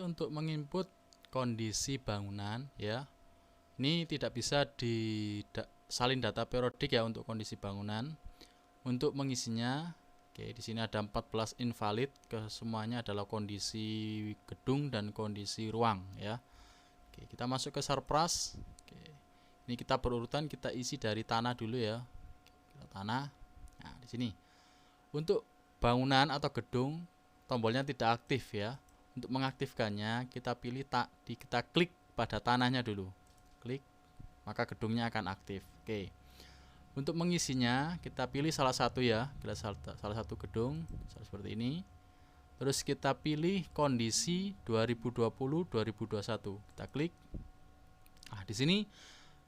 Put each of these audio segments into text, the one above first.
untuk menginput kondisi bangunan ya. Ini tidak bisa salin data periodik ya untuk kondisi bangunan. Untuk mengisinya, oke, di sini ada 14 invalid, kesemuanya adalah kondisi gedung dan kondisi ruang ya. Oke, kita masuk ke Surprise. Oke. Ini kita berurutan, kita isi dari tanah dulu ya. Tanah. Nah, di sini. Untuk bangunan atau gedung, tombolnya tidak aktif ya. Untuk mengaktifkannya, kita pilih kita klik pada tanahnya dulu. Klik, maka gedungnya akan aktif. Oke. Untuk mengisinya, kita pilih salah satu ya. Pilih salah satu gedung seperti ini. Terus kita pilih kondisi 2020-2021. Kita klik. Nah, di sini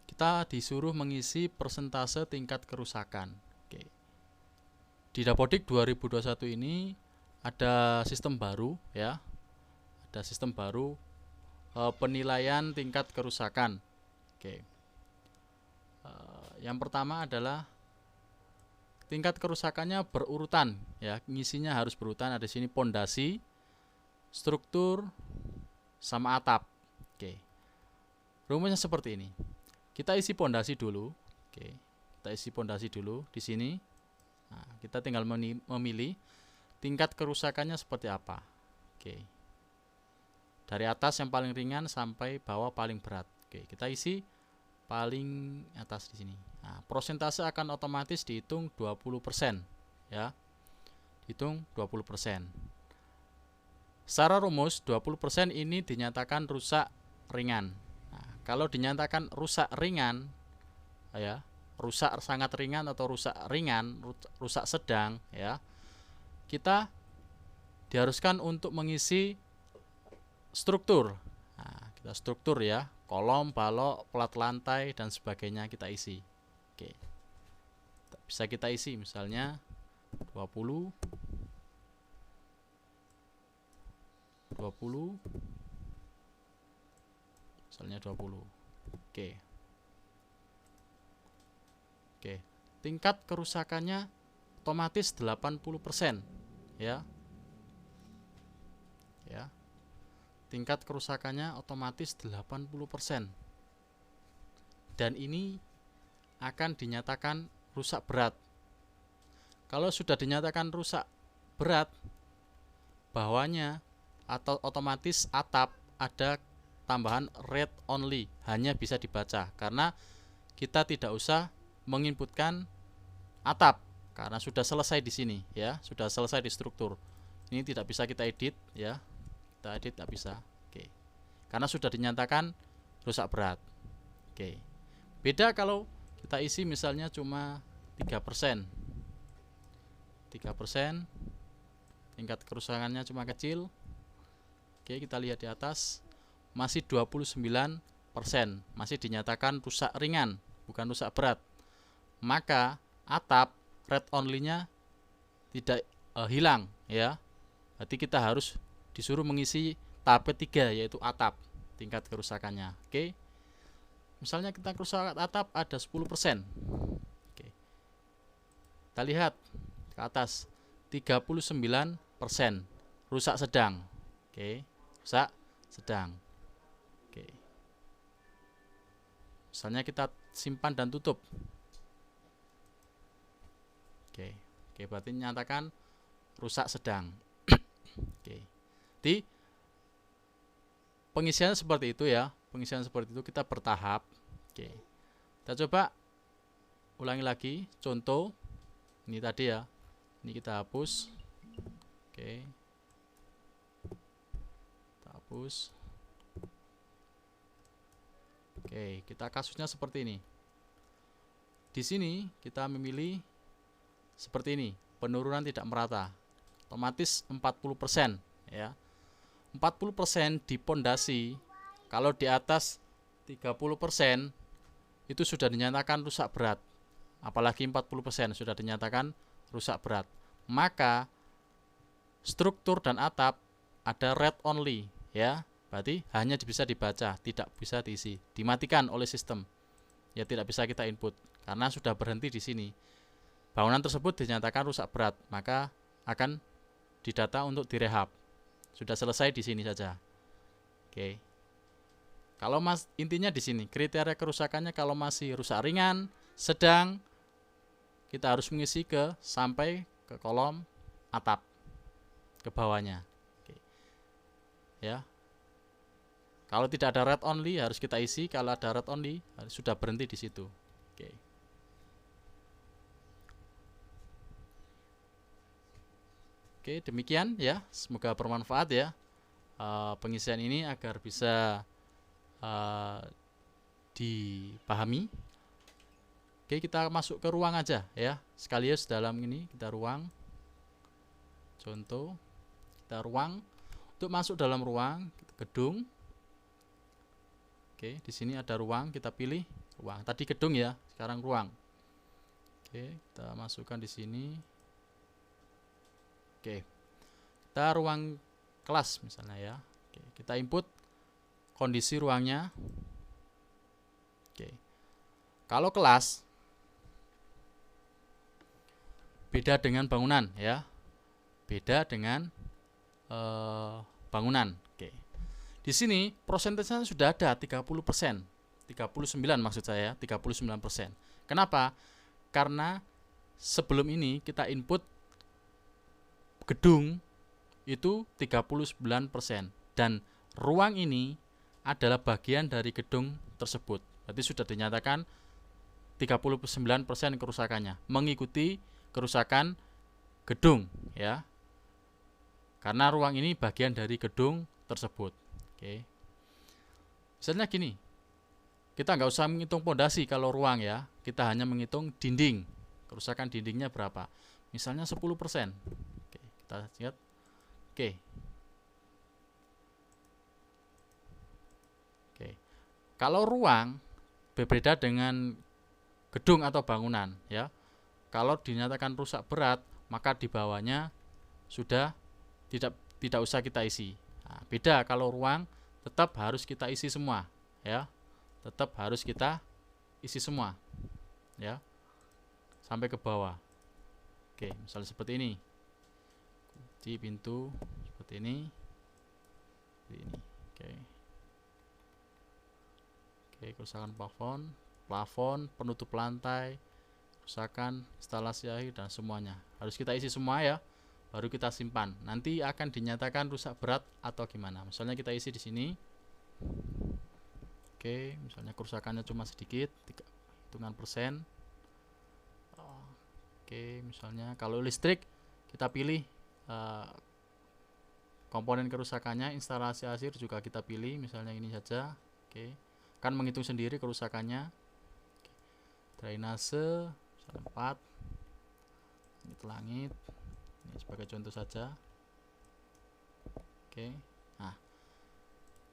kita disuruh mengisi persentase tingkat kerusakan. Oke. Di Dapodik 2021 ini ada sistem baru ya. Ada sistem baru penilaian tingkat kerusakan. Oke. Yang pertama adalah tingkat kerusakannya berurutan ya, ngisinya harus berurutan. Ada di sini pondasi, struktur, sama atap. Oke. Rumusnya seperti ini. Kita isi pondasi dulu. Oke. Kita isi pondasi dulu di sini. Nah, kita tinggal memilih tingkat kerusakannya seperti apa. Oke. Dari atas yang paling ringan sampai bawah paling berat. Oke, kita isi paling atas di sini. Nah, persentase akan otomatis dihitung 20% ya. Dihitung 20%. Secara rumus 20% ini dinyatakan rusak ringan. Nah, kalau dinyatakan rusak ringan ya, rusak sangat ringan atau rusak ringan, rusak sedang ya, kita diharuskan untuk mengisi struktur. Nah, kita struktur ya, kolom, balok, plat lantai dan sebagainya kita isi. Oke. Bisa kita isi misalnya 20 misalnya 20. Oke. Oke. Tingkat kerusakannya otomatis 80% ya. Ya. Tingkat kerusakannya otomatis 80%. Dan ini akan dinyatakan rusak berat. Kalau sudah dinyatakan rusak berat, bawahnya atau otomatis atap ada tambahan read only, hanya bisa dibaca, karena kita tidak usah menginputkan atap karena sudah selesai di sini ya, sudah selesai di struktur. Ini tidak bisa kita edit ya. Kita edit tidak bisa. Oke. Karena sudah dinyatakan rusak berat. Oke. Beda kalau kita isi misalnya cuma 3%. 3%. Tingkat kerusakannya cuma kecil. Oke, kita lihat di atas masih 29%, masih dinyatakan rusak ringan, bukan rusak berat. Maka atap read only-nya tidak hilang ya. Berarti kita harus disuruh mengisi tahap ketiga, yaitu atap, tingkat kerusakannya. Oke. Misalnya kita kerusakan atap ada 10%. Oke. Kita lihat ke atas 39% rusak sedang. Oke, rusak sedang. Oke. Misalnya kita simpan dan tutup. Oke. Oke, berarti nyatakan rusak sedang. Oke. Jadi pengisian seperti itu ya. Pengisian seperti itu kita bertahap. Oke. Kita coba ulangi lagi contoh. Ini tadi ya. Ini kita hapus. Oke. Kita hapus. Oke, kita kasusnya seperti ini. Di sini kita memilih seperti ini, penurunan tidak merata. Otomatis 40% ya. 40% di pondasi. Kalau di atas 30% itu sudah dinyatakan rusak berat. Apalagi 40% sudah dinyatakan rusak berat. Maka struktur dan atap ada read only ya. Berarti hanya bisa dibaca, tidak bisa diisi. Dimatikan oleh sistem. Ya tidak bisa kita input karena sudah berhenti di sini. Bangunan tersebut dinyatakan rusak berat, maka akan didata untuk direhab. Sudah selesai di sini saja. Oke. Kalau intinya di sini kriteria kerusakannya, kalau masih rusak ringan, sedang, kita harus mengisi sampai ke kolom atap ke bawahnya. Oke. Ya. Kalau tidak ada read only harus kita isi, kalau ada read only sudah berhenti di situ. Oke. Oke, demikian ya. Semoga bermanfaat ya pengisian ini agar bisa dipahami. Oke, kita masuk ke ruang aja ya. Sekaligus dalam ini kita ruang. Contoh, kita ruang. Untuk masuk dalam ruang, gedung. Oke, di sini ada ruang, kita pilih ruang. Tadi gedung ya, sekarang ruang. Oke, kita masukkan di sini. Oke, kita ruang kelas misalnya ya. Oke, kita input kondisi ruangnya. Oke, kalau kelas beda dengan bangunan ya, beda dengan bangunan. Oke. Di sini persentasenya sudah ada 30%, 39 maksud saya, 39%. Kenapa? Karena sebelum ini kita input gedung itu 39% dan ruang ini adalah bagian dari gedung tersebut. Berarti sudah dinyatakan 39% kerusakannya, mengikuti kerusakan gedung ya. Karena ruang ini bagian dari gedung tersebut. Oke. Misalnya gini, kita nggak usah menghitung pondasi kalau ruang ya, kita hanya menghitung dinding, kerusakan dindingnya berapa, misalnya 10%. Oke, kita lihat. Oke. Oke. Kalau ruang berbeda dengan gedung atau bangunan ya. Kalau dinyatakan rusak berat, maka di bawahnya sudah tidak usah kita isi. Nah, beda kalau ruang tetap harus kita isi semua ya, tetap harus kita isi semua ya, sampai ke bawah. Oke, misalnya seperti ini, kunci pintu seperti ini. Oke, kerusakan plafon, penutup lantai, kerusakan instalasi air dan semuanya harus kita isi semua ya. Baru kita simpan. Nanti akan dinyatakan rusak berat atau gimana. Misalnya kita isi di sini. Oke, misalnya kerusakannya cuma sedikit, hitungan persen. Oke, misalnya kalau listrik kita pilih komponen kerusakannya, instalasi air juga kita pilih, misalnya ini saja. Oke, kan menghitung sendiri kerusakannya. Drainase misalnya 4. Langit. Ini sebagai contoh saja. Oke. Nah,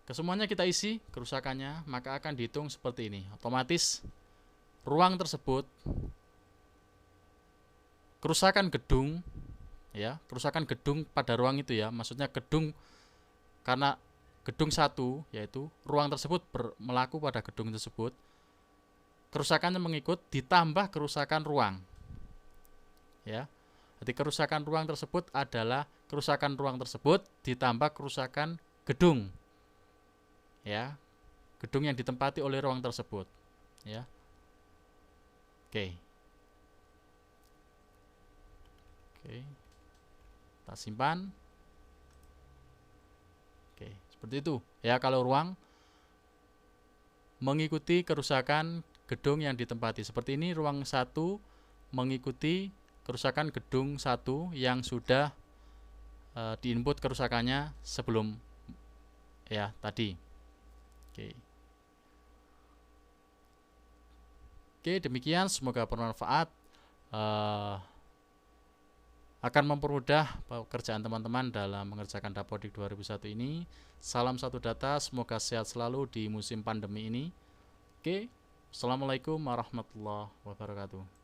kesemuanya kita isi kerusakannya, maka akan dihitung seperti ini. Otomatis ruang tersebut, kerusakan gedung ya, kerusakan gedung pada ruang itu ya, maksudnya gedung, karena gedung 1 yaitu ruang tersebut berlaku pada gedung tersebut, kerusakannya mengikut ditambah kerusakan ruang ya. Jadi kerusakan ruang tersebut adalah kerusakan ruang tersebut ditambah kerusakan gedung ya, gedung yang ditempati oleh ruang tersebut ya. Oke, kita simpan. Oke, seperti itu ya kalau ruang mengikuti kerusakan gedung yang ditempati. Seperti ini ruang 1 mengikuti kerusakan gedung 1 yang sudah diinput kerusakannya sebelum ya tadi. Oke, demikian, semoga bermanfaat, akan mempermudah pekerjaan teman-teman dalam mengerjakan Dapodik 2001 ini. Salam satu data, semoga sehat selalu di musim pandemi ini. Oke, assalamualaikum warahmatullahi wabarakatuh.